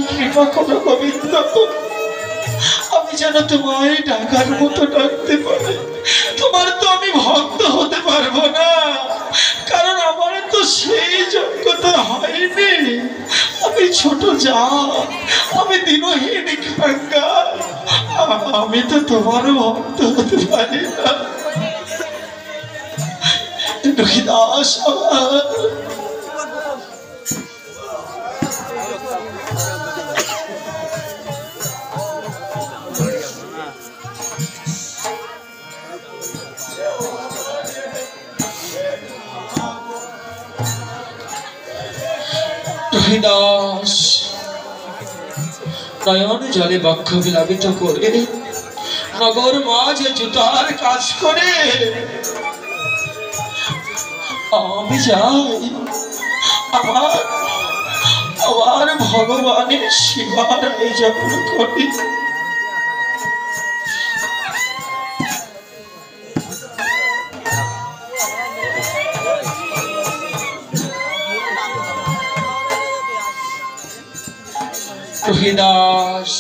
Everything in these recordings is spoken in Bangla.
কৃপা করো গোবিন্দ, আমি যেন তোমায় ডাকার মতো ডাকতে পারি। তোমার তো আমি ভক্ত হতে পারবো না, কারণ আমার তো সেই যোগ্যতা হয়নি। আমি ছোট জাত, আমি দিনহীন কাঙ্গাল, আমি তো তোমার ভক্ত হতে পারি না। রহিদাস আমার রহিদাস নয়ন জলে বক্ষ বিলাপিত করে নগর মাঝে জুতার কাজ করে আমি যাই আমার আমার ভগবানের সেবার আয়োজন করি। রহিদাস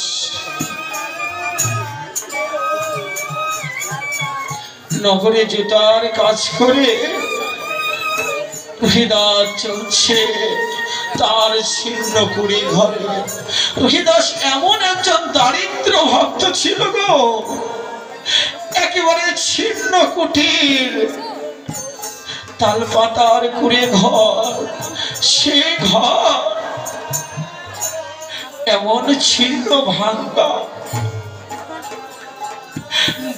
নগরে জুতার কাজ করে রহিদাস চলছে তার ছিন্ন কুড়ি ঘরে। রহিদাস এমন একজন দারিদ্র ভক্ত ছিল গো, একেবারে ছিন্ন কুটির তাল পাতার কুড়ে ঘর। সে ঘর এমন ছিন্ন ভাঙ্গা,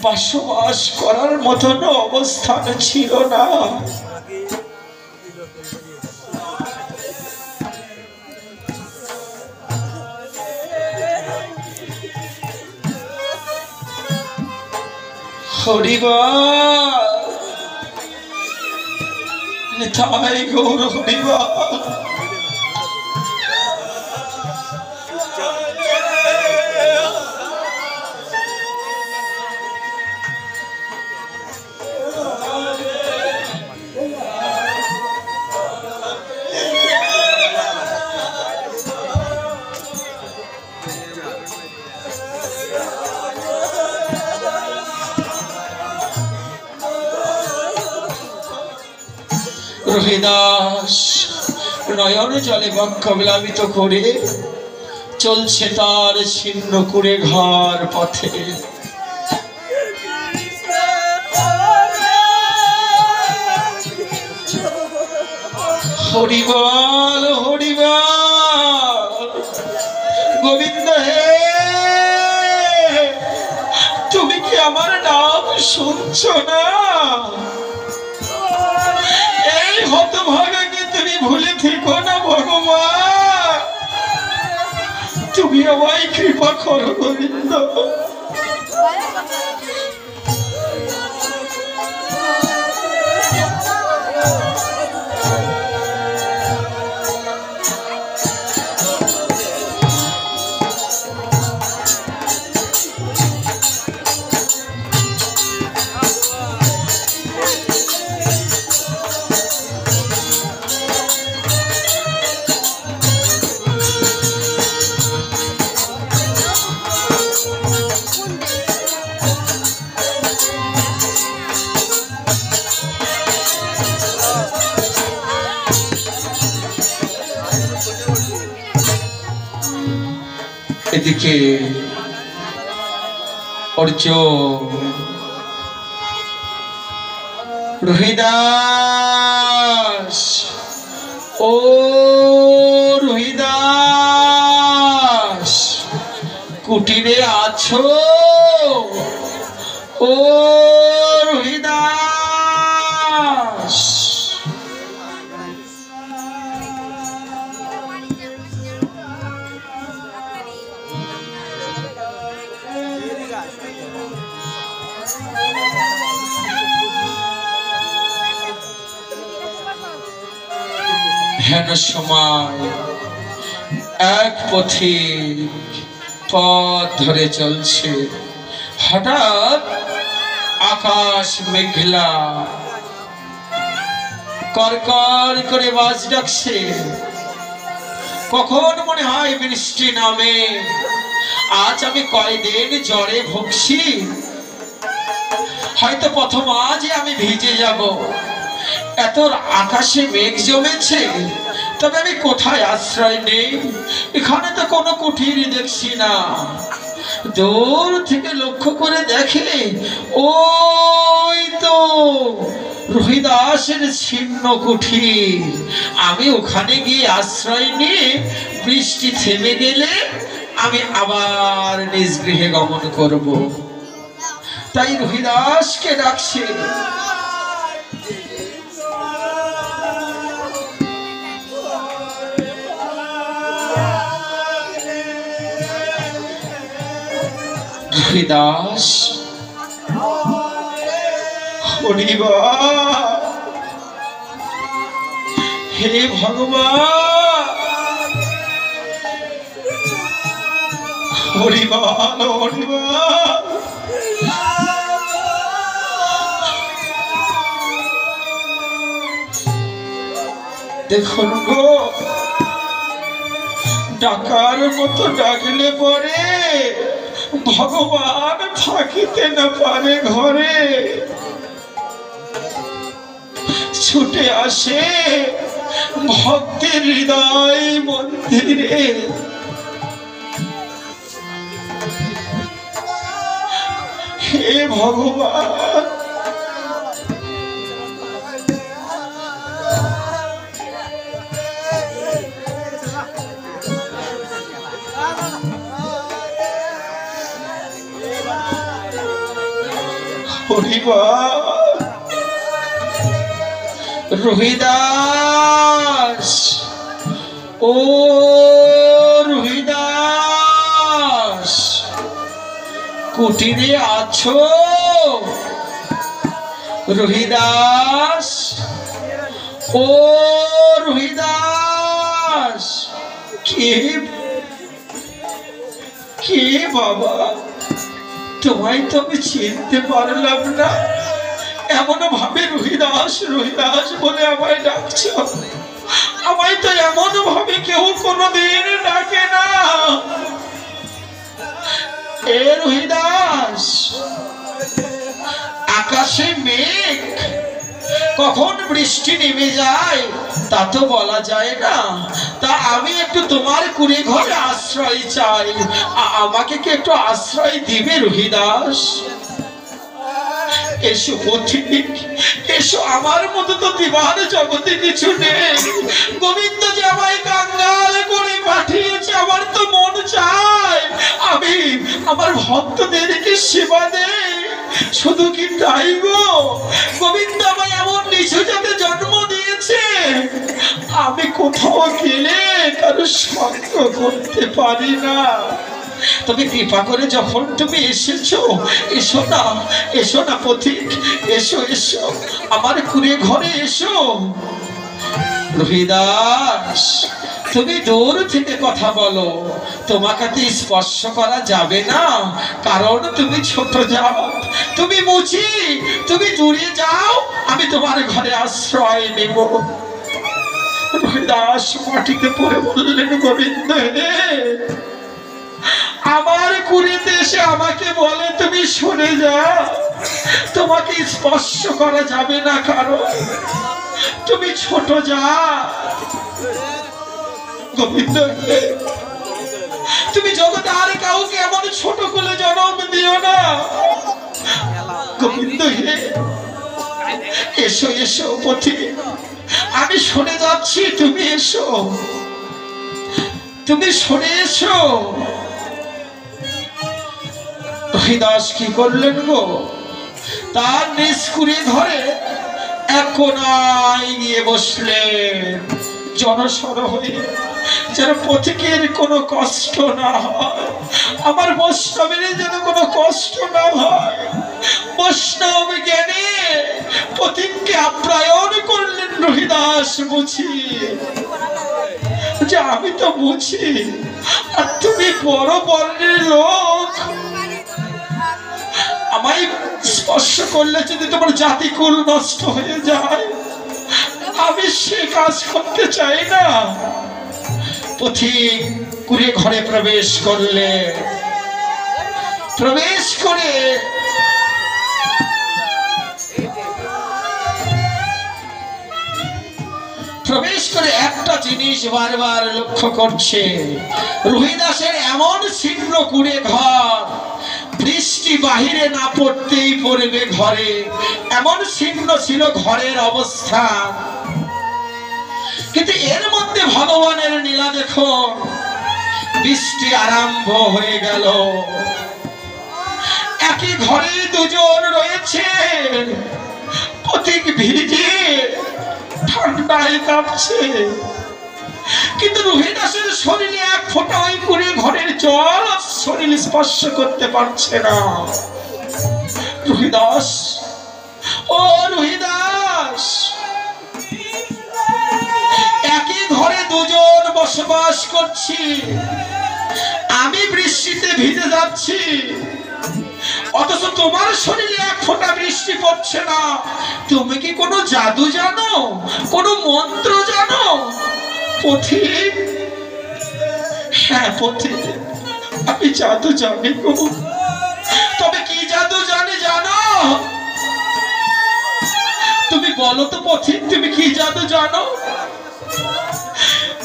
বসবাস করার মতন অবস্থান ছিল না। হরিবল নিতাই গৌর হরিবল। রহিদাস নয়ন জলে বক্ষ বিলাপিত করে চলছে তার ছিন্ন কুড়ে ঘর পথে। হরিবল হরিবল গোবিন্দ হে, তুমি কি আমার নাম শুনছো না? এই হতভাগাকে তুমি ভুলে থেকো না ভগবান, তুমি আমায় কৃপা করো গোবিন্দ। এদিকে অর্জুন রহিদাস, ও রহিদাস কুটিরে আছো? ও রহিদাস হেন সময় এক পথিক পথ ধরে চলছে, হঠাৎ আকাশ মেঘলা, করকর করে বাজ ডাকছে। কখন মনে হয় বৃষ্টি নামে। আজ আমি কয়দিন জ্বরে ভুগছি, হয়তো প্রথম আজই আমি ভিজে যাব। এত আকাশে মেঘ জমেছে, তবে আমি কোথায় আশ্রয় নেই? এখানে তো কোনো কুঠির দেখছি না। দূর থেকে লক্ষ্য করে দেখে, ওই তো রহিদাসের ছিন্ন কুঠির। আমি ওখানে গিয়ে আশ্রয় নিয়ে বৃষ্টি থেমে গেলে আমি আবার নিজ গৃহে গমন করব। তাই রহিদাসকে ডাকছে। রহিদাস, হে ভগবান, হরিবল হরিবল। দেখুন গো, ডাকার মতো ডাকলে পরে ভগবান থাকিতে না পারে ঘরে, ছুটে আসে ভক্তের হৃদয় মন্দিরে। হে ভগবান, রহিদাস, ও রহিদাস, কুটিরে আছো? রহিদাস, ও রহিদাস। কে কে বাবা? তোমায় তো আমি চিনতে পারলাম না। এমন ভাবে রহিদাস রহিদাস বলে আমায় ডাকছ। আমায় তো এমন ভাবে কেউ কোনোদিন ডাকে না। এ রহিদাস, আকাশে মেঘ, কখন বৃষ্টি নেমে যায় তা তো বলা যায় না। তা আমি একটু তোমার কুড়ে ঘরে আশ্রয় চাই। আমাকে কি একটু আশ্রয় দিবে রহিদাস? এসো পথিক, এসো। আমার মতো তো দিবার জগতে কিছু নেই। গোবিন্দ যে আমায় কাঙ্গাল করে পাঠিয়েছে, আমার তো মন চায় আমি আমার ভক্তদেরকে সেবা দেই। শুধু কি তাই গো? গোবিন্দ আমায় এমন নিচু জাতে জন্ম দিয়েছে, আমি কোথাও গেলে কারো সঙ্গ করতে পারি না। তবে কৃপা করে যখন তুমি এসেছো, এসো না, এসো না পথিক, এসো এসো, আমার কুড়ে ঘরে এসো। রহিদাস, তুমি দূর থেকে কথা বলো, তোমাকে তো স্পর্শ করা যাবে না, কারণ তুমি ছোট যাও, তুমি মুচি, তুমি দূরে যাও, আমি তোমার ঘরে আশ্রয় নেব। রহিদাস মাটিতে পড়ে বললেন, গোবিন্দ হে, আমার কুড়িতে এসে আমাকে বলে তুমি শুনে যাও, তোমাকে স্পর্শ করা যাবে না, কারণ তুমি ছোট যা। গোবিন্দ, তুমি জগতে আর কাউকে এমন ছোট করে জন্ম দিও না। গোবিন্দ হে, এসো এসো পথি, আমি শুনে যাচ্ছি, তুমি এসো, তুমি শুনে এসো। রহিদাস কি করলেন গো? তার নিষ্কুড়ি ঘরে এক কোনায় গিয়ে বসলেন জনসর হয়ে, যেন পথিকের কোনো কষ্ট না হয়, আমার বৈষ্ণবের যেন কোনো কষ্ট না হয়। বৈষ্ণব জ্ঞানে পথিককে আপ্যায়ন করলেন রহিদাস বুঝি, যে আমি তো বুঝি, আর তুমি বড় বর্ণের লোক, আমায় স্পর্শ করলে যদি তোমার জাতিকুল নষ্ট হয়ে যায়, আমি সে কাজ করতে চাই না। পথিক কুড়ে ঘরে প্রবেশ করলে, প্রবেশ করে একটা জিনিস বারবার লক্ষ্য করছে, রোহিদাসের এমন ছিন্ন কুড়ে ঘর, বৃষ্টি বাহিরে না পড়তেই পড়বে ঘরে, এমন ছিন্ন ছিল ঘরের অবস্থা। কিন্তু এর মধ্যে ভগবানের লীলা দেখো, বৃষ্টি আরম্ভ হয়ে গেল। একই ঘরে দুজন রয়েছে, পথিক ভিজে ঠান্ডায় কাঁপছে, কিন্তু রোহিদাসের শরীরে এক ফোঁটা ওই করে ঘরের জল শরীর স্পর্শ করতে পারছে না। রোহিদাস, ও রোহিদাস, একই ঘরে দুজন বসবাস করছি, আমি বৃষ্টিতে ভিজে যাচ্ছি, অথচ তোমার শরীরে এক ফোঁটা বৃষ্টি পড়ছে না। তুমি কি কোনো জাদু জানো, কোনো মন্ত্র জানো? পথিক, হ্যাঁ পথিক, আমি জাদু জানি গো। তবে কি জাদু জানি জানো? তুমি বলো তো পথিক, তুমি কি জাদু জানো?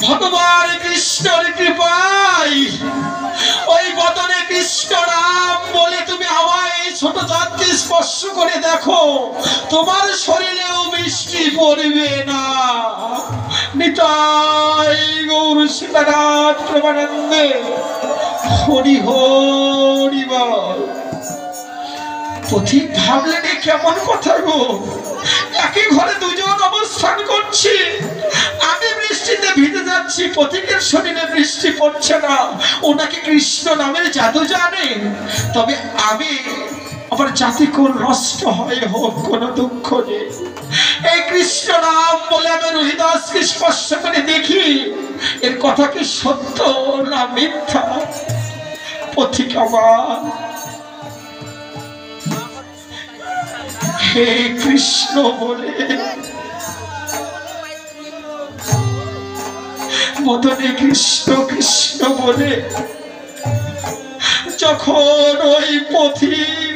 ভগবান কৃষ্ণের কৃপায় ওই বদনে কৃষ্ণ নাম বলে তুমি আমায় এই ছোট জাতকে স্পর্শ করে দেখো, তোমার শরীরেও বৃষ্টি পড়বে না। নিতাই গৌর সীতানাথ প্রেমানন্দে হরি হরি বল। পথিক ভাবলেন এ কেমন কথা গো, একই ঘরে দুজন অবস্থান করছি, আমি বৃষ্টিতে ভিজে যাচ্ছি, পথিকের শরীরে বৃষ্টি পড়ছে না। ও নাকি কৃষ্ণ নামের জাদু জানে। তবে আমি, আমার জাতি কোন নষ্ট হয় হোক, কোনো দুঃখ নেই, এই কৃষ্ণ নাম বলে আমি রোহিদাসকে স্পর্শ করে দেখি এর কথা কি সত্য না মিথ্যা। পথিক আমার, হে কৃষ্ণ বলে বদনে কৃষ্ণ কৃষ্ণ বলে যখন ওই পথিক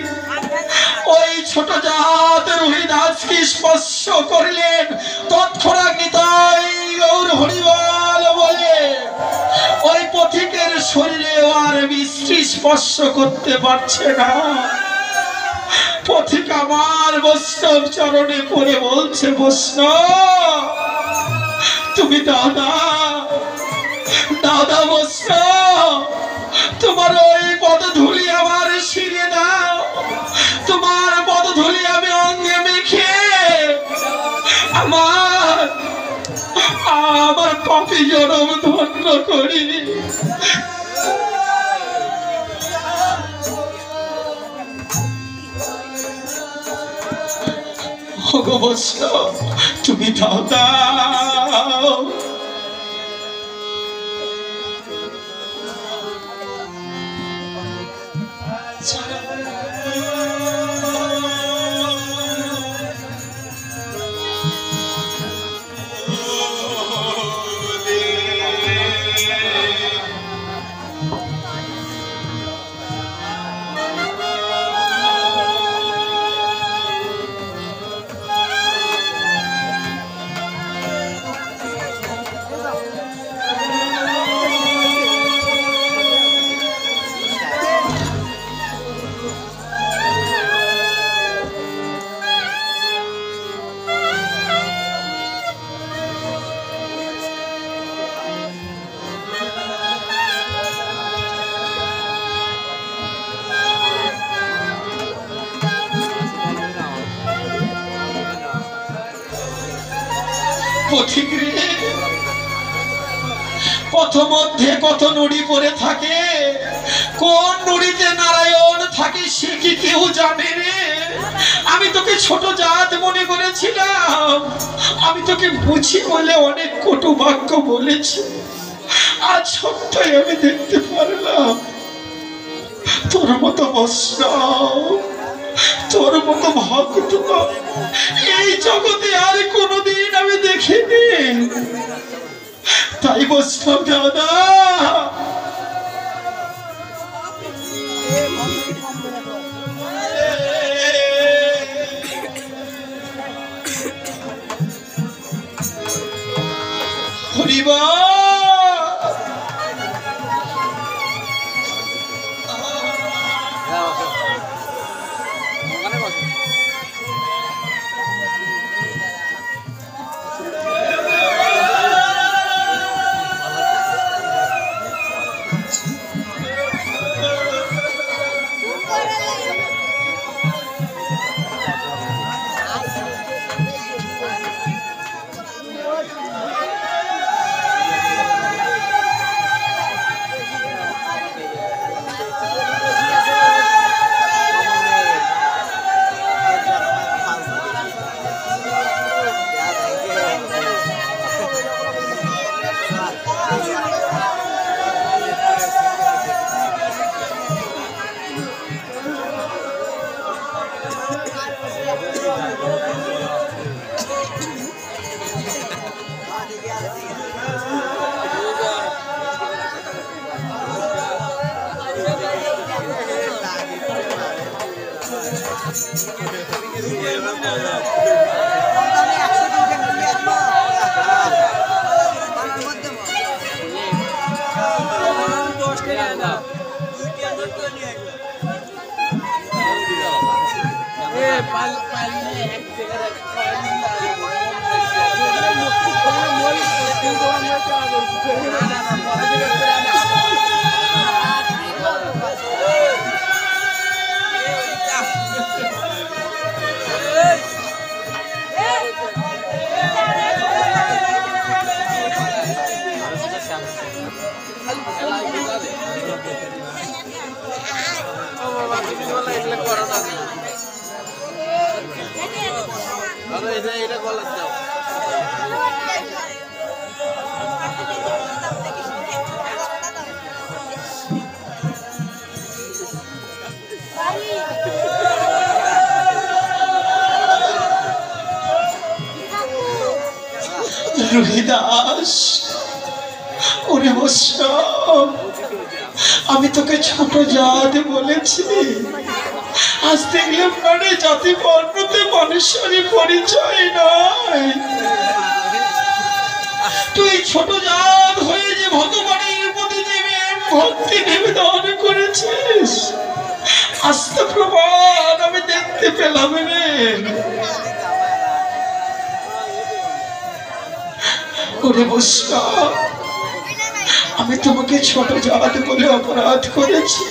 ওই ছোট জাত রোহিদাসকে স্পর্শ করলেন, তৎক্ষণাৎ নিতাই গৌর হরিবল বলে ওই পথিকের শরীরে আর বৃষ্টি স্পর্শ করতে পারছে না। পথিক আমার বৈষ্ণব চরণে পড়ে বলছে, বৈষ্ণব তুমি দাদা, দাদা বৈষ্ণব, তোমার ওই পদধূলি আমার শিরে দাও, তোমার পদধূলি আমি অঙ্গে মেখে আমার আমার পাপী জনম ধন্য করি। তুমি দাও দাও। পথমধ্যে কত নুড়ি পড়ে থাকে, কোন নুড়িতে নারায়ণ থাকে সে কি কেউ জানে রে? আমি তোকে ছোট জাত মনে করেছিলাম, আমি তোকে বুঝি বলে অনেক কটু বাক্য বলেছি, আজ সত্যই আমি দেখতে পারলাম তোর মতো বৈষ্ণব, তোর মতো ভক্ত এই জগতে আর কোনোদিন আমি দেখিনি। তাই বৈষ্ণব দাদা হরিবা রোহিদাস ওরে বৈষ্ণব আমি তোকে ছোট জাত বলেছি আজ দেখলাম মানে জাতি বর্ণতে মানুষেরই পরিচয় নয় তুই ছোট জাত হয়ে যে ভগবানের প্রতি ভক্তি নিবেদন করেছিস আস্তে প্রমাণ আমি দেখতে পেলাম রে ওরে বৈষ্ণব আমি তোমাকে ছোট জাত বলে অপরাধ করেছি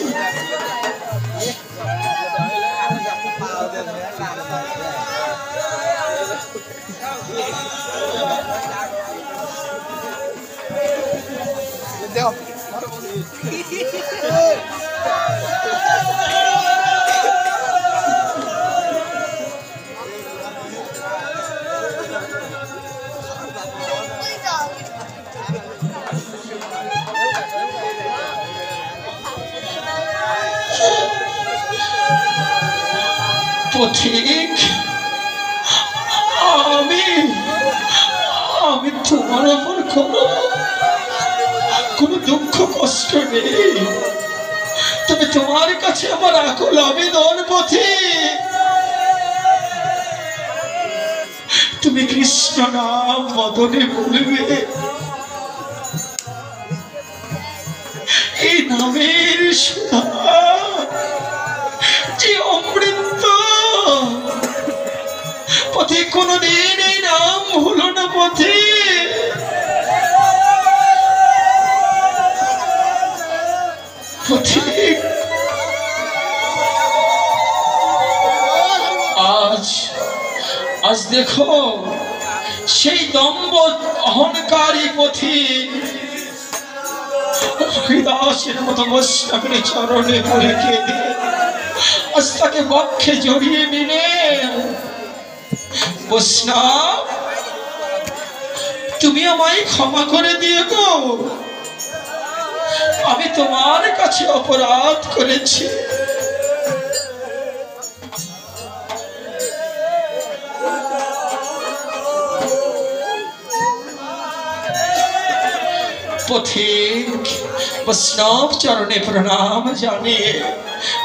পথিক আমি তোমার ওপর কোনো দুঃখ কষ্ট নেই তবে তোমার কাছে আমার আকুল আবেদন পথিক তুমি কৃষ্ণ নাম মদনে বলবে এই নামের সুধা যে অমৃত পথে কোনদিন এই নাম হলো না পথে পথিক আজ দেখো সেই দম্ভ অহংকারী পথিক হরিদাসের মতো বৈষ্ণবের চরণে পড়ে কেঁদে আজ তাকে বক্ষে জড়িয়ে নিলে বৈষ্ণব তুমি আমায় ক্ষমা করে দিও গো আমি তোমার কাছে অপরাধ করেছি পথিক বৈষ্ণব চরণে প্রণাম জানিয়ে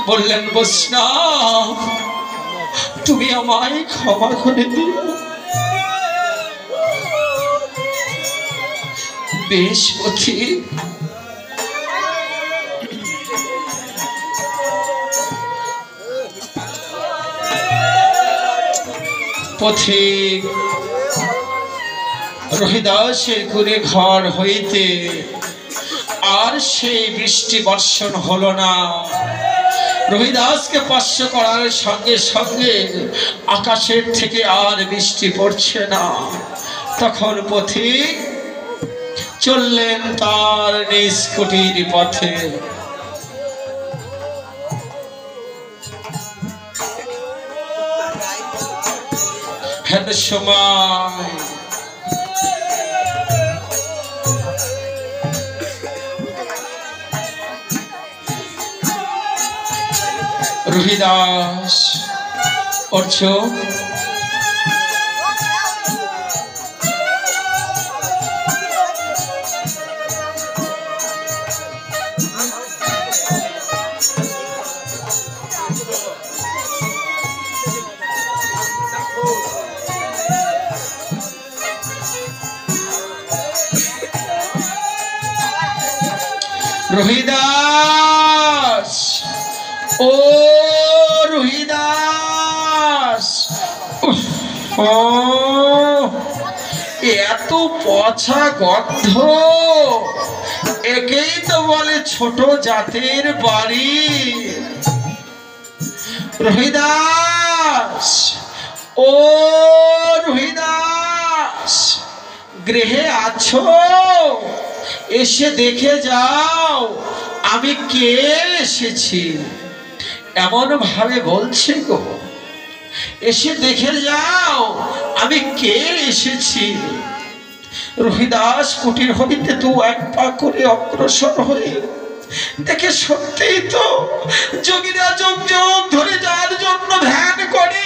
বললেন, বৈষ্ণব তুমি আমায় ক্ষমা করে দিও। বেশ পথিক, পথিক রহিদাসের কুড়ে ঘর হইতে আর সেই বৃষ্টি বর্ষণ হলো না। রহিদাসকে স্পর্শ করার সঙ্গে সঙ্গে আকাশের থেকে আর বৃষ্টি পড়ছে না। তখন পথিক চললেন তার নিজ কুটির পথে। সময় রহিদাস অর্চ রহিদাস, ও রহিদাস, এত পচা গন্ধ, একেই তো বলে ছোট জাতের বাড়ি। রহিদাস, ও রহিদাস, গৃহে আছো? এসে দেখে যাও আমি কে এসেছি। এমন ভাবে বলছে গো, এসে দেখে যাও আমি কে এসেছি। রহিদাস কুটির হইতে দু এক পা করে অগ্রসর হয়ে দেখে সত্যিই তো যোগীরা যুগ যুগ ধরে যার জন্য ধ্যান করে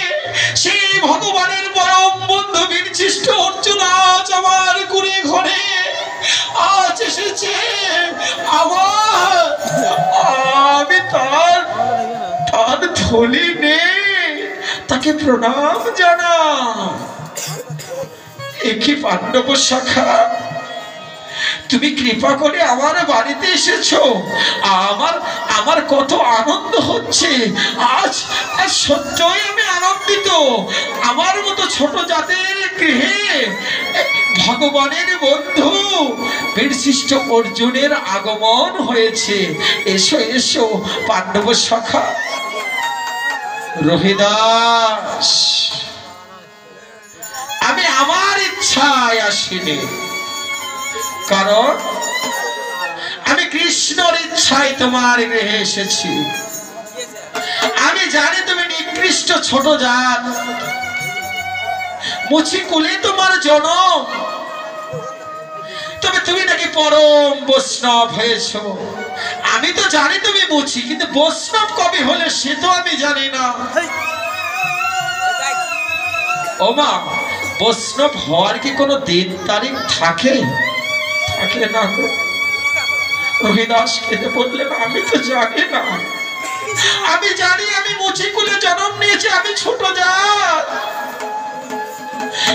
সেই ভগবানের পরম বন্ধু বিশিষ্ট অর্জুন আজ আমার কুড়ি ঘরে আজ এসেছে। আমি তার ধলি নেই, তাকে প্রণাম জানা। একই পাণ্ডব শাখা, তুমি কৃপা করে আমার বাড়িতে এসেছো। আমার কত আনন্দ হচ্ছে আজ। আজ সত্যই আমি আনন্দিত। আমার মতো ছোট জাতের গৃহে ভগবানের বন্ধু বীরশ্রেষ্ঠ অর্জুনের আগমন হয়েছে। এসো এসো পাণ্ডব শাখা। রহিদাস, আমি আমার ইচ্ছায় আসিনি, কারণ আমি কৃষ্ণর ইচ্ছায় তোমার গৃহে এসেছি। আমি জানি তুমি নিকৃষ্ট ছোট জাত, মুছি কুলে তোমার জনম, তবে তুমি নাকি পরম বৈষ্ণব হয়েছ। আমি তো জানি তুমি মুছি, কিন্তু বৈষ্ণব কবে হলে সে তো আমি জানি না। ও মা, বৈষ্ণব হওয়ার কি কোনো দিন তারিখ থাকে? থাকে না গো। রহিদাস খেতে বললেন, আমি তো জানি না। আমি জানি আমি মুছি কুলে জন্ম নিয়েছি, আমি ছোট জাত,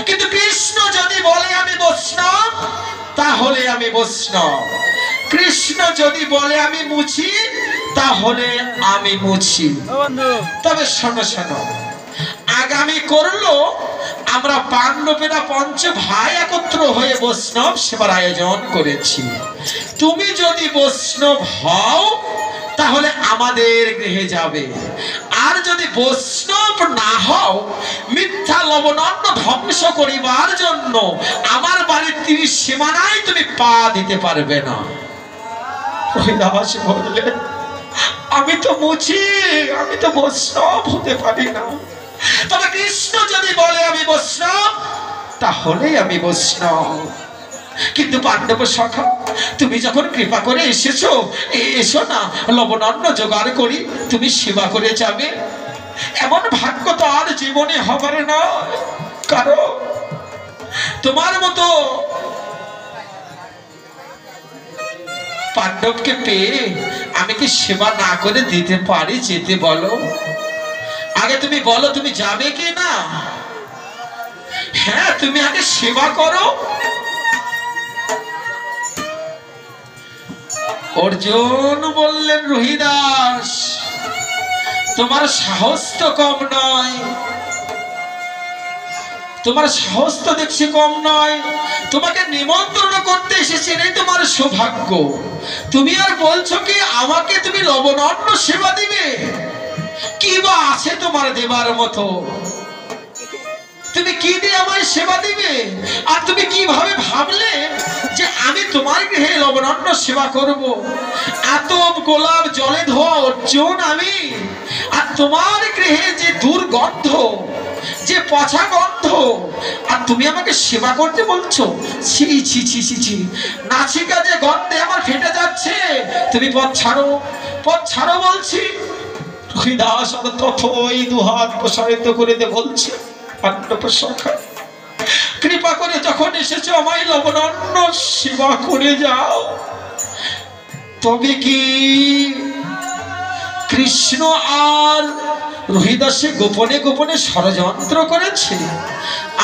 কিন্তু কৃষ্ণ যদি বলে আমি বৈষ্ণব তাহলে আমি বৈষ্ণব। কৃষ্ণ যদি বলে আমি মুছি তাহলে আমি মুছি। তবে শোনো শোনো, আগামী করলো আমরা পাণ্ডবেরা পঞ্চ ভাই একত্র হয়ে বৈষ্ণব সেবার আয়োজন করেছি। তুমি যদি বৈষ্ণব হও তাহলে আমাদের গৃহে যাবে, আর যদি বৈষ্ণব না হও মিথ্যা লবণান্ন ধ্বংস করিবার জন্য আমার বাড়ির ৩০ সীমানায় তুমি পা দিতে পারবে না। রহিদাস বললেন, আমি তো মুছি, আমি তো বৈষ্ণব হতে পারি না। তবে কৃষ্ণ যদি বলে আমি বৈষ্ণব তাহলে আমি বৈষ্ণব। কিন্তু পাণ্ডব সখা, তুমি যখন কৃপা করে এসেছো, এসো না, লবণান্ন জোগাড় করি, তুমি সেবা করে যাবে। এমন ভাগ্য তো আর জীবনে হবার না, কারণ তোমার মতো পাণ্ডবকে পেয়ে আমি কি সেবা না করে দিতে পারি? যেতে বলো। আগে তুমি বলো তুমি যাবে কি না? হ্যাঁ, তুমি আগে সেবা করো। অর্জুন বললেন, রোহিদাস তোমার সাহস তো কম নয়, তোমার সাহস তো দেখছি কম নয়। তোমাকে নিমন্ত্রণ করতে এসেছি, এই তোমার সৌভাগ্য। তুমি আর বলছো কি আমাকে তুমি লবণান্ন সেবা দিবে? কি বা আছে তোমার দেবার মতো? তুমি কি দিয়ে আমায় সেবা দিবে? আর তুমি কিভাবে ভাবলে যে আমি তোমার গৃহে লবণান্ন সেবা করব? এত গোলাপ জলে ধোয়া অর্জুন আমি, আর তোমার গৃহে যে দুর্গন্ধ, যে পচা গন্ধ, আর তুমি আমাকে সেবা করতে বলছো? ছি ছি ছি ছি ছি, নাচিকা যে গন্ধে আমার ফেটে যাচ্ছে। তুমি পথ ছাড়ো, পথ ছাড়ো বলছি। রোহিদাস তথই দুহাত প্রসারিত করে দে বলছে, পাণ্ডব সখা কৃপা করে যখন এসেছো আমায় লবণান্ন সেবা করে যাও। তবে কি কৃষ্ণ আর রোহিদাসে গোপনে গোপনে ষড়যন্ত্র করেছে?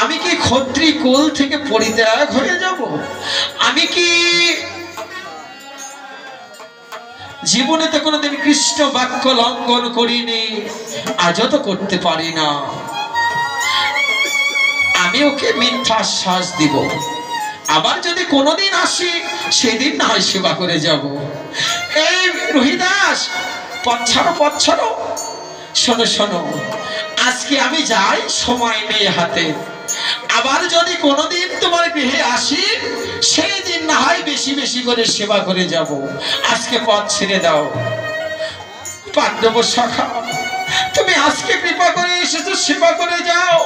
আমি কি ক্ষত্রি কুল থেকে পরিত্যাগ হয়ে যাব? আমি কি জীবনে তো কোনোদিন কৃষ্ণ বাক্য লঙ্ঘন করিনি, আজও তো করতে পারি না। আমি ওকে মিথ্যা আশ্বাস দিব, আবার যদি কোনোদিন আসি সেদিন না হয় সেবা করে যাব। এই রোহিদাস পথ ছাড়ো, পথ ছাড়ো। শোনো শোনো, আজকে আমি যাই, সময় নেই হাতে। আবার যদি কোনোদিন তোমার গৃহে আসি সেই দিন না হয় বেশি বেশি করে সেবা করে যাব। আজকে পথ ছেড়ে দাও। পাণ্ডব সখা তুমি আজকে কৃপা করে এসেছো, সেবা করে যাও।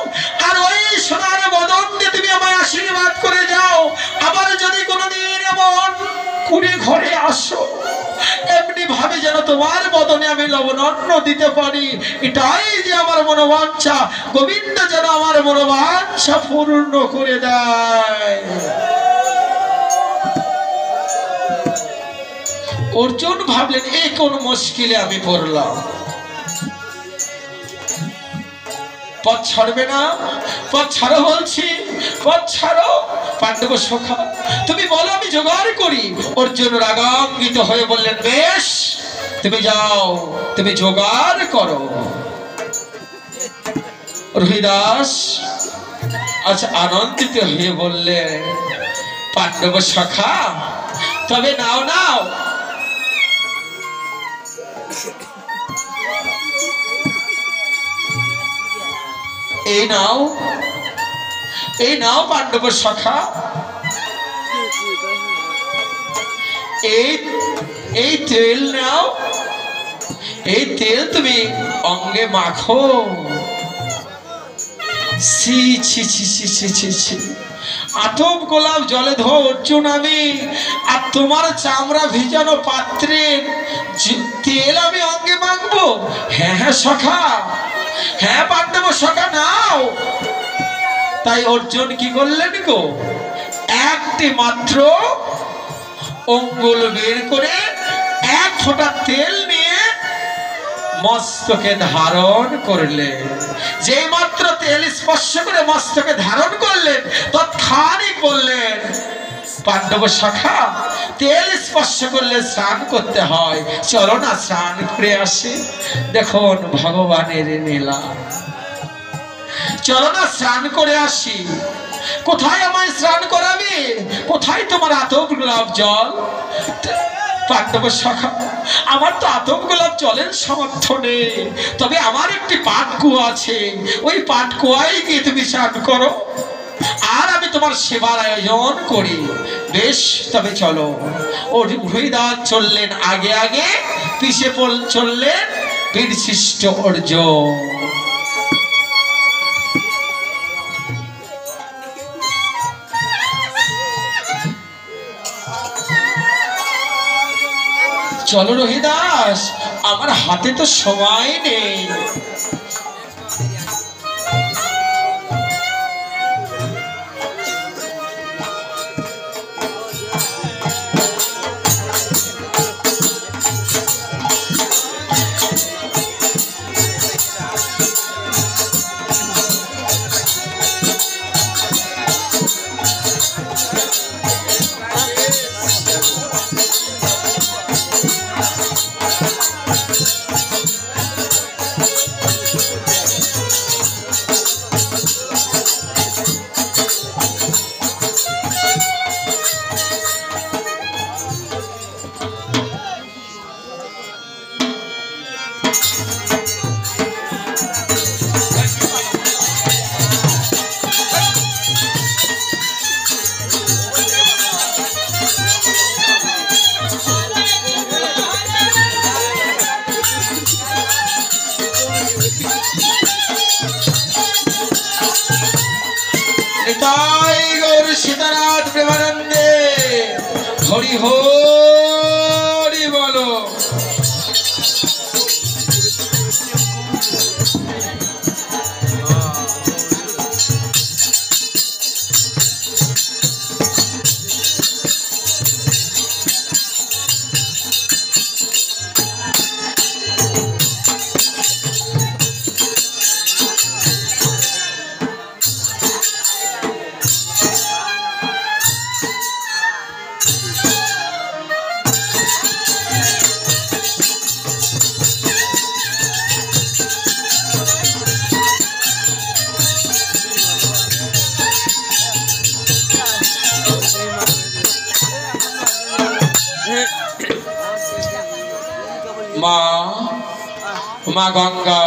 আর ওই সোনার বদন দিয়ে তুমি আমায় আশীর্বাদ করে যাও। আবার যদি কোনোদিন এমন কুড়ে ঘরে আসো, এমনি ভাবে যেন তোমার বদনে আমি লবণান্ন দিতে পারি। এটাই যে আমার মনোবাঞ্ছা। গোবিন্দ যেন আমার মনোবাঞ্ছা পূর্ণ করে দেয়। অর্জুন ভাবলেন এই কোন মুশকিলে আমি পড়লাম। পথ ছাড়বে না? পথ ছাড়ো বলছি, পথ ছাড়ো। পাণ্ডব সখা তুমি বলো আমি জোগাড় করি। অর্জুন রাগান্বিত হয়ে বললেন, বেশ তুমি যাও, তুমি জোগাড় করো। রোহিদাস আচ্ছা আনন্দিত হয়ে বললেন, পাণ্ডব সখা তবে নাও নাও। এই নাও, এই নাও পাণ্ডব সখা, এই তেল নাও। এই তেল তুমি অঙ্গে মাখো। ছি ছি ছি ছি ছি ছি ছি, আতপ গোলাপ জলে ধোয়া অর্জুন আমি, আর তোমার চামড়া ভিজানো পাত্রের তেল আমি অঙ্গে মাখবো? হ্যাঁ হ্যাঁ সখা, হ্যাঁ পাণ্ডব সখা নাও। তাই অর্জুন কি করলেন গো, একটি মাত্র অঙ্গুল বের করে এক ফোঁটা তেল নিয়ে মস্তকে ধারণ করলেন। যে মাত্র তেল স্পর্শ করে মস্তকে ধারণ করলেন, তৎক্ষণিক বললেন, পাণ্ডব সখা তেল স্পর্শ করলে স্নান করতে হয়, চলো না স্নান করে আসি। দেখুন ভগবানের লীলা, চলো না স্নান করে আসি। কোথায় আমায় স্নান করাবে? কোথায় তোমার আতপ গোলাপ জল? পাণ্ডব সখা আমার তো আতপ গোলাপ জলের সামর্থ্য নেই, তবে আমার একটি পাট কুয়া আছে, ওই পাট কুয়ায় গিয়ে তুমি স্নান করো, আর আমি তোমার সেবার আয়োজন করি। বেশ তবে চলো। ও রোহিদাস চললেন আগে আগে, পিছে চললেন বীরশ্রেষ্ঠ অর্জুন। চলো রোহিদাস, আমার হাতে তো সময় নেই। মা মা গঙ্গা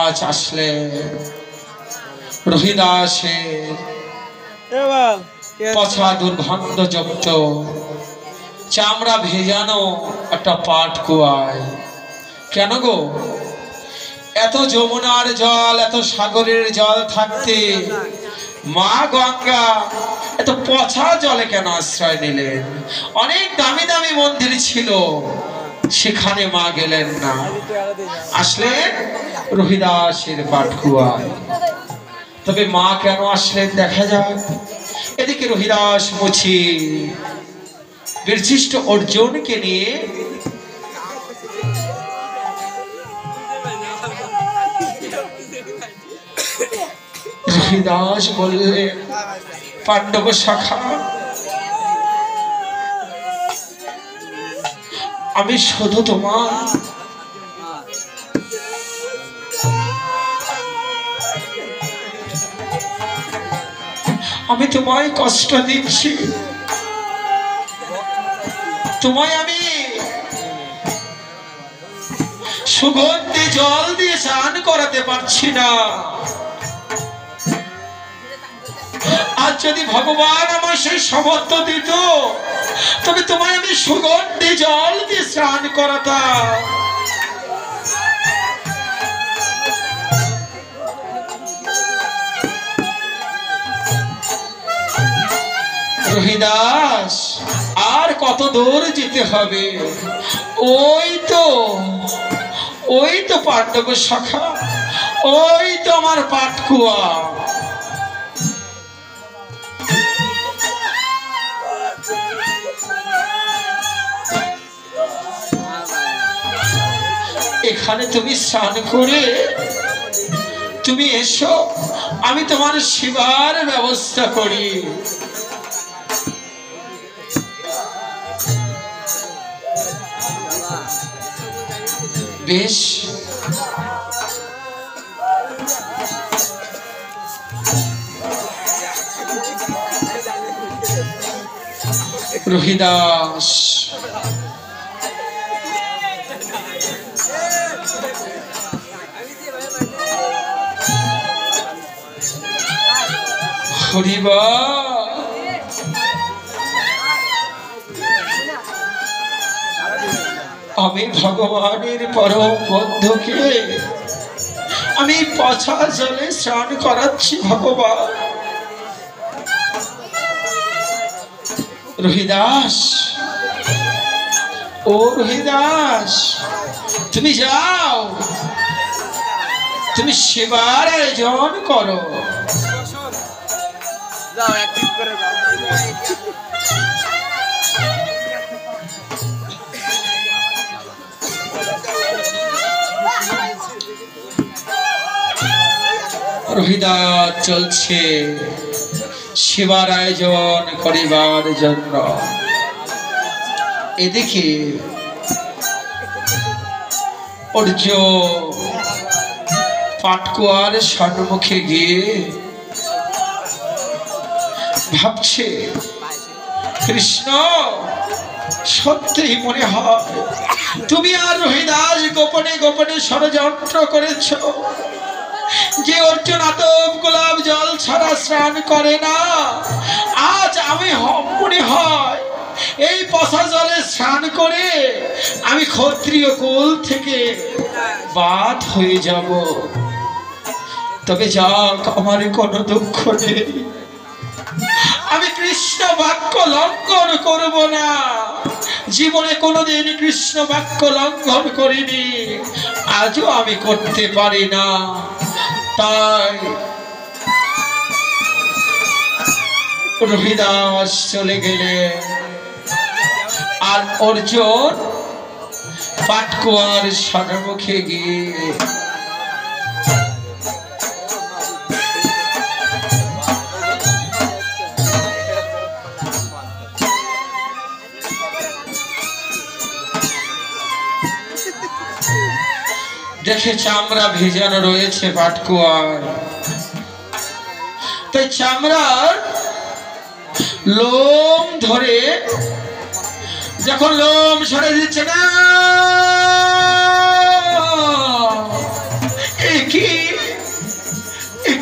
আজ আসলে রহিদাসের পছা দুর্গন্ধযুক্ত চামড়া ভেজানো একটা পাট কুয়ায়। কেন গো, এত যমুনার জল এত সাগরের জল থাকতে মা গঙ্গা এত পচা জলে কেন আশ্রয় নিলেন? অনেক দামি দামি মন্দির ছিল, সেখানে মা গেলেন না, আসলেন রহিদাসের পাটকুয়ায়। তবে মা কেন আসলেন দেখা যাক। এদিকে রহিদাস মুছি বীরশ্রেষ্ঠ অর্জুনকে নিয়ে রহিদাস বললেন, পাণ্ডব শাখা, আমি শুধু তোমার আমি তোমায় কষ্ট দিচ্ছি, তোমায় আমি সুগন্ধি জল দিয়ে স্নান করাতে পারছি না। আজ যদি ভগবান আমার সেই সমর্থ দিত, তবে তোমায় আমি সুগন্ধি জল দিয়ে স্নান করাতাম। রহিদাস, আর কত দূর যেতে হবে? ওই তো পাণ্ডব শাখা, ওই তো আমার পাটকুয়া। এখানে তুমি স্নান করে তুমি এসো, আমি তোমার সেবার ব্যবস্থা করি। বেশ, রহিদাস হরিবা, আমি ভগবানের পরম বন্ধুকে আমি পচা জলে স্নান করাচ্ছি ভগবান। রহিদাস, ও রহিদাস, তুমি যাও, তুমি সেবার আয়োজন করো। রহিদাস চলছে সেবার আয়োজন করিবার জন্য। এদিকে অর্জুন পাটকুয়ার সম্মুখে গিয়ে ভাবছে, কৃষ্ণ, সত্যি মনে হয় তুমি আর রহিদাস গোপনে গোপনে ষড়যন্ত্র করেছ। যে অর্জুন আতপ গোলাপ জল ছাড়া স্নান করে না, আজ আমি মনে হয় এই পচা জলে স্নান করে আমি ক্ষত্রিয় কুল থেকে বাদ হয়ে যাব। তবে যাক, আমার কোনো দুঃখ নেই, আমি কৃষ্ণ বাক্য লঙ্ঘন করব না। জীবনে কোনোদিন কৃষ্ণ বাক্য লঙ্ঘন করিনি, আজও আমি করতে পারি না। তাই রহিদাস চলে গেলে আর অর্জুন পাটকুয়ার সম্মুখে গিয়ে দেখে চামড়া ভেজানো রয়েছে পাটকুয়ার। তাই চামড়ার লোম ধরে যখন লোম সরে দিচ্ছে না,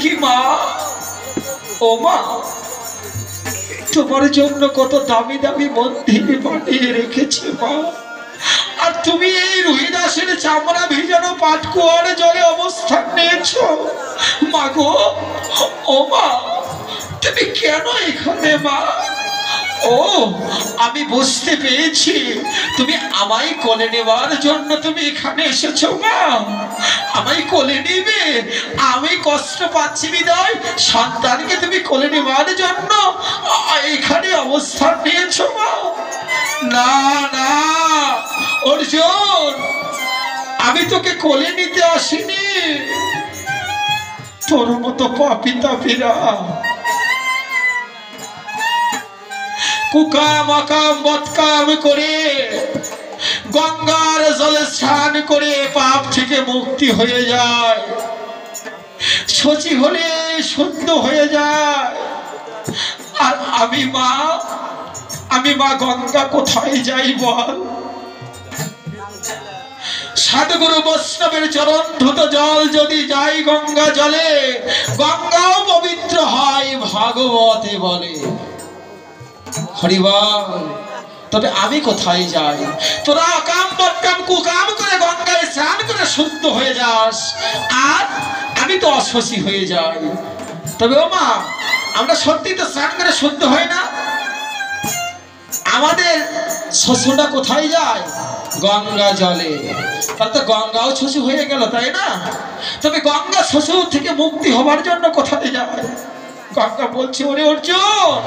কি মা, ও মা, তোমার জন্য কত দামি দামি মন্দির বানিয়ে রেখেছে মা, আর তুমি এই রুহিদাসের চামড়া ভিজানো পাটকুয়ারে জলে অবস্থান নিয়েছো। মা গো, ও মা, তুমি কেন এখানে মা? ও, আমি বুঝতে পেরেছি, তুমি আমায় কোলে নেওয়ার জন্য তুমি এখানে এসেছো মা। আমায় কোলে নিবে, আমি কষ্ট পাচ্ছি বিদায় সন্তানকে তুমি কোলে নেওয়ার জন্য এখানে অবস্থান নিয়েছো মা। না না অর্জুন, আমি তোকে কোলে নিতে আসিনি। তোর মতো পাপী তাপীরা কুকাম অকাম বদকাম করে গঙ্গার জলে স্নান করে পাপ থেকে মুক্তি হয়ে যায়, শচী হলে শুদ্ধ হয়ে যায়। আর আমি মা গঙ্গা কোথায় যাই বল? সাধুগুরু বৈষ্ণবের চরণ ধুত জল যদি যাই গঙ্গা জলে, গঙ্গাও পবিত্র হয় ভাগবতে বলে। হরিবল। তবে আমি কোথায় যাই? তোরা অকাম বদকাম কুকাম করে গঙ্গায় স্নান করে শুদ্ধ হয়ে যাস, আর আমি তো অশোষী হয়ে যাই। তবে ও মা, আমরা সত্যি তো স্নান করে শুদ্ধ হয় না। আমাদের শ্বশুরটা কোথায় যায়? গঙ্গা জলে। তাহলে তো গঙ্গাও শ্বশুর হয়ে গেল, তাই না? তবে গঙ্গা শ্বশুর থেকে মুক্তি হবার জন্য কোথায় যায়? গঙ্গা বলছে, ওরে অর্জুন,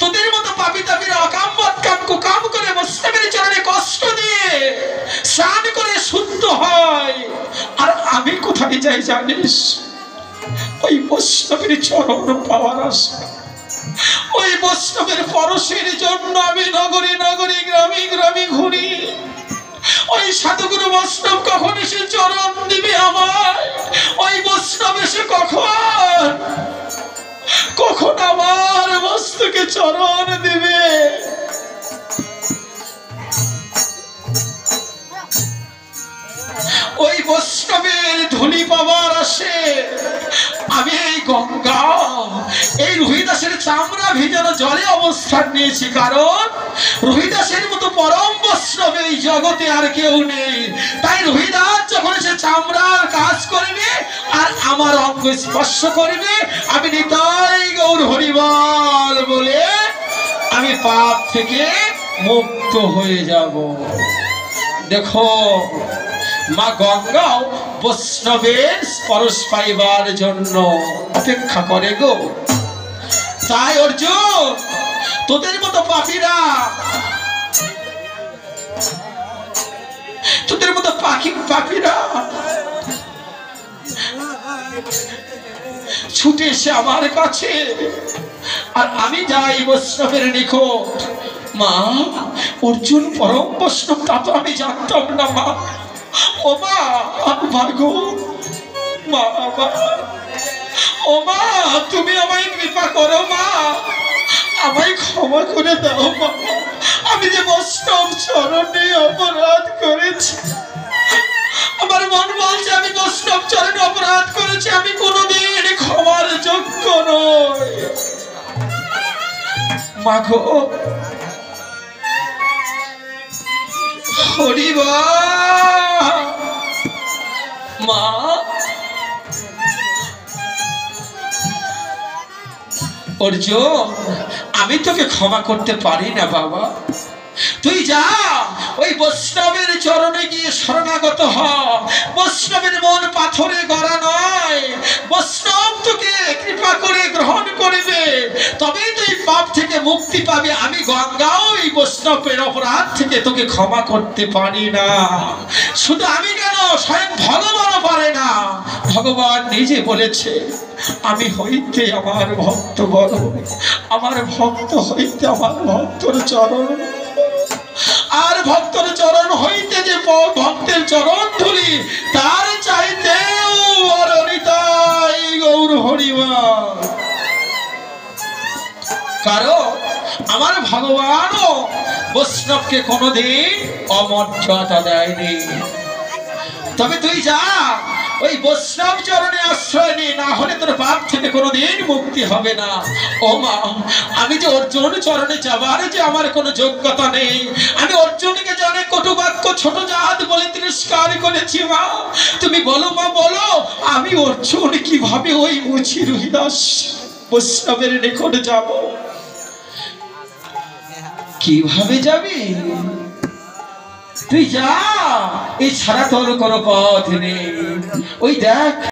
তোদের মতো পাপী তাপীরা অকাম বদকাম কুকাম করে বৈষ্ণবের চরণে কষ্ট দিয়ে স্নান করে শুদ্ধ হয়, আর আমি কোথায় যাই জানিস? ওই বৈষ্ণবের চরণ পাওয়ার আশা, ওই বৈষ্ণবের পরশের জন্য আমি নগরে নগরে গ্রামে গ্রামে ঘুরি। ওই সাধুগুরু বৈষ্ণব কখন এসে চরণ দিবে আমায়? ওই বৈষ্ণব এসে কখন আমার বস্তুকে চরণ দিবে? ওই বৈষ্ণবের ধুলি পাওয়ার আসে আমি এই গঙ্গা, এই রুহিদাসের চামড়া ভিজানো জলে অবস্থান নিয়েছি। কারণ রুহিদাসের মতো পরম বৈষ্ণব এই জগতে আর কেউ নেই। তাই রুহিদাস যখন সে চামড়ার কাজ করবে আর আমার অঙ্গ স্পর্শ করবে, আমি নিতাই গৌর হরিবল বলে আমি পাপ থেকে মুক্ত হয়ে যাব। দেখো, মা গঙ্গাও বৈষ্ণবের স্পর্শ পাইবার জন্য অপেক্ষা করে গো। তাই অর্জুন, তোদের মতো পাপীরা, পাপীরা ছুটে এসে আমার কাছে, আর আমি যাই বৈষ্ণবের নিকট। মা, অর্জুন পরম বৈষ্ণব তা তো আমি জানতাম না মা। ও মা, ভাগো মা, ও মা, তুমি আমায় কৃপা করো মা, আমায় ক্ষমা করে দাও মা। আমি যে বৈষ্ণব চরণে অপরাধ করেছি, আমার মন বলছে আমি বৈষ্ণব চরণে অপরাধ করেছি, আমি কোনোদিন ক্ষমার যোগ্য নই। মা গো, হরিবা মা, অর্জুন, আমি তোকে ক্ষমা করতে পারি না বাবা। তুই যা, ওই বৈষ্ণবের চরণে গিয়ে শরণাগত হ। বৈষ্ণবের মন পাথরে গড়া নয়, বৈষ্ণব তোকে কৃপা করে গ্রহণ করবে, তবেই তুই পাপ থেকে মুক্তি পাবি। আমি গঙ্গাও এই বৈষ্ণবের অপরাধ থেকে তোকে ক্ষমা করতে পারি না। শুধু আমি কেন, স্বয়ং ভগবানও পারে না। ভগবান নিজে বলেছে, আমি হইতে আমার ভক্ত বড়, আমার ভক্ত হইতে আমার ভক্তর চরণ, আর ভক্তর চরণ হইতে যে ভক্তের চরণ ধুলি, তার চাইতেও অরণিতাই গৌর হরিবল। কারণ আমার ভগবানও বৈষ্ণবকে কোনোদিন অমর্যাদা দেয়নি। তবে তুই যা, ওই বৈষ্ণব চরণে আশ্রয় নে, না হলে তোর পাপ থেকে কোনোদিন মুক্তি হবে না। ও মা, আমি যে অর্জুন চরণে যাবার যে আমার কোনো যোগ্যতা নেই, আমি অর্জুনকে জানে কটু বাক্য ছোট জাত বলে তিরস্কার করেছি। মা তুমি বলো, মা বলো, আমি অর্জুন কিভাবে ওই মুচি রুহিদাস বৈষ্ণবের নিকট যাব? কিভাবে যাবি? তুই যা, এই ছাড়া তোর কোনো পথ নেই। ওই দেখ